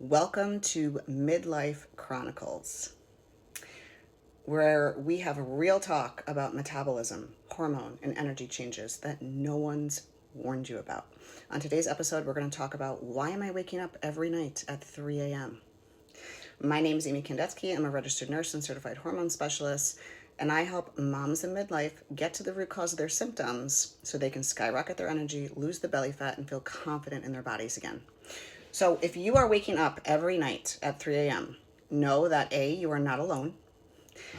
Welcome to Midlife Chronicles, where we have real talk about metabolism, hormone, and energy changes that no one's warned you about. On today's episode, we're going to talk about why am I waking up every night at 3 a.m. My name is Amy Kandetsky. I'm a registered nurse and certified hormone specialist, and I help moms in midlife get to the root cause of their symptoms so they can skyrocket their energy, lose the belly fat, and feel confident in their bodies again. So if you are waking up every night at 3 a.m., know that A, you are not alone,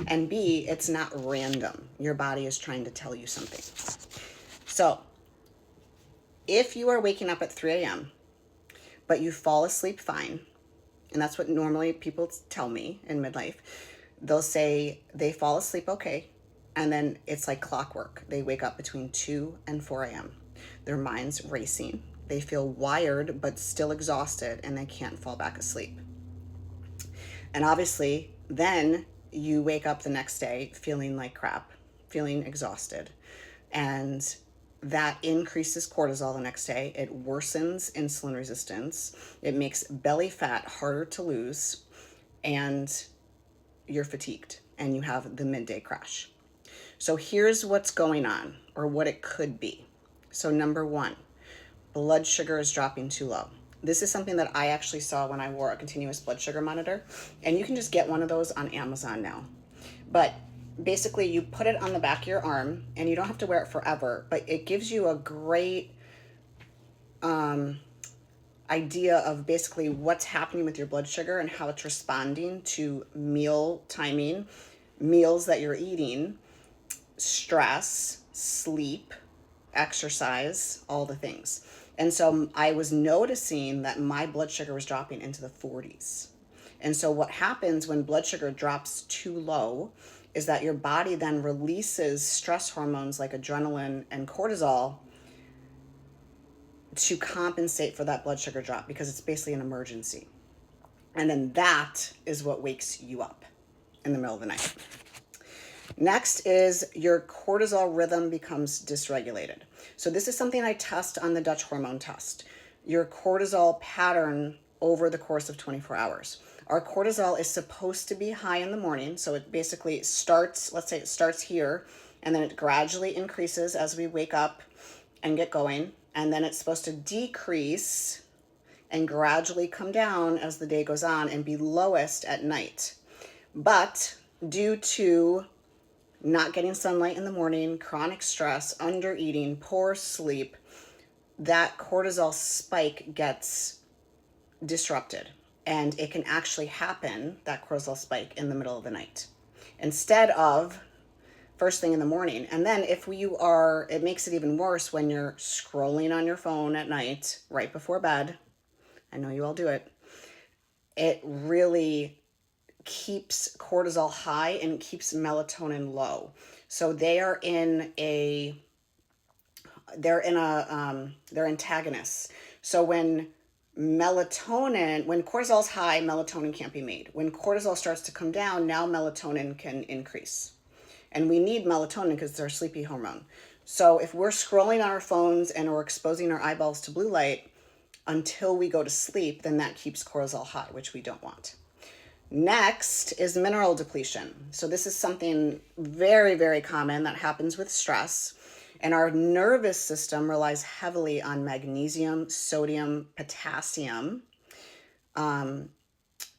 and B, it's not random. Your body is trying to tell you something. So if you are waking up at 3 a.m., but you fall asleep fine, and that's what normally people tell me in midlife, they'll say they fall asleep okay, and then it's like clockwork. They wake up between 2 and 4 a.m. Their mind's racing. They feel wired but still exhausted, and they can't fall back asleep. And obviously, then you wake up the next day feeling like crap, feeling exhausted. And that increases cortisol the next day. It worsens insulin resistance. It makes belly fat harder to lose. And you're fatigued and you have the midday crash. So here's what's going on, or what it could be. So number one, blood sugar is dropping too low. This is something that I actually saw when I wore a continuous blood sugar monitor, and you can just get one of those on Amazon now. But basically you put it on the back of your arm, and you don't have to wear it forever, but it gives you a great idea of basically what's happening with your blood sugar and how it's responding to meal timing, meals that you're eating, stress, sleep, exercise, all the things. And so I was noticing that my blood sugar was dropping into the 40s. And so what happens when blood sugar drops too low is that your body then releases stress hormones like adrenaline and cortisol to compensate for that blood sugar drop, because it's basically an emergency. And then that is what wakes you up in the middle of the night. Next is your cortisol rhythm becomes dysregulated. So this is something I test on the Dutch hormone test. Your cortisol pattern over the course of 24 hours. Our cortisol is supposed to be high in the morning. So it basically starts, let's say it starts here, and then it gradually increases as we wake up and get going. And then it's supposed to decrease and gradually come down as the day goes on and be lowest at night. But due to not getting sunlight in the morning, chronic stress, undereating, poor sleep, that cortisol spike gets disrupted. And it can actually happen, that cortisol spike, in the middle of the night instead of first thing in the morning. And then it makes it even worse when you're scrolling on your phone at night, right before bed. I know you all do it. It really keeps cortisol high and keeps melatonin low. So they're antagonists. So when cortisol's high, melatonin can't be made. When cortisol starts to come down, now melatonin can increase. And we need melatonin because it's our sleepy hormone. So if we're scrolling on our phones and we're exposing our eyeballs to blue light until we go to sleep, then that keeps cortisol high, which we don't want. Next is mineral depletion. So this is something very, very common that happens with stress. And our nervous system relies heavily on magnesium, sodium, potassium.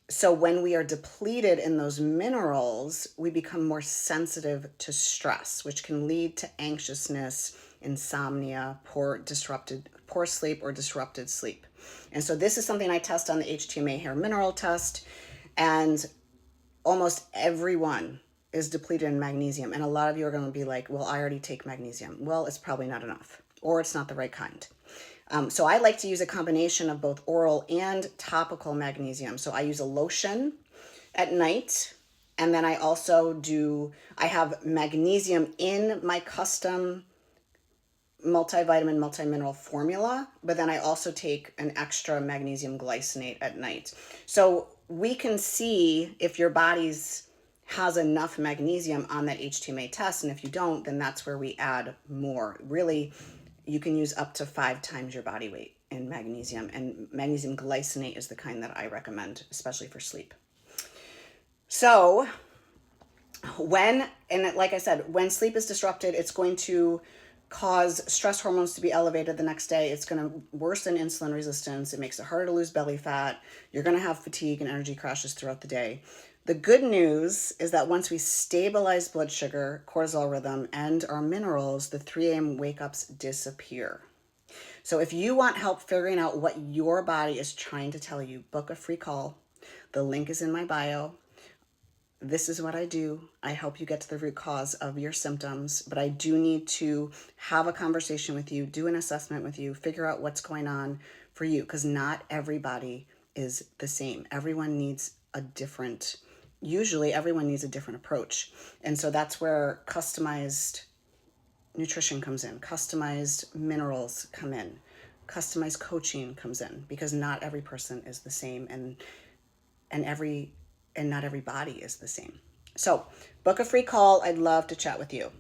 So when we are depleted in those minerals, we become more sensitive to stress, which can lead to anxiousness, insomnia, poor sleep or disrupted sleep. And so this is something I test on the HTMA hair mineral test. And almost everyone is depleted in magnesium. And a lot of you are going to be like, well, I already take magnesium. Well, it's probably not enough, or it's not the right kind. So I like to use a combination of both oral and topical magnesium. So I use a lotion at night. And then I have magnesium in my custom multivitamin, multimineral formula, but then I also take an extra magnesium glycinate at night. So we can see if your body's has enough magnesium on that HTMA test, and if you don't, then that's where we add more. Really, you can use up to 5 times your body weight in magnesium, and magnesium glycinate is the kind that I recommend, especially for sleep. So like I said, when sleep is disrupted, it's going to cause stress hormones to be elevated the next day. It's going to worsen insulin resistance. It makes it harder to lose belly fat. You're going to have fatigue and energy crashes throughout the day. The good news is that once we stabilize blood sugar, cortisol rhythm, and our minerals, the 3 a.m. wake-ups disappear. So if you want help figuring out what your body is trying to tell you, book a free call. The link is in my bio. This is what I do. I help you get to the root cause of your symptoms, but I do need to have a conversation with you, do an assessment with you, figure out what's going on for you, because not everybody is the same. Usually everyone needs a different approach. And so that's where customized nutrition comes in, customized minerals come in, customized coaching comes in, because not every person is the same, and not every body is the same. So book a free call. I'd love to chat with you.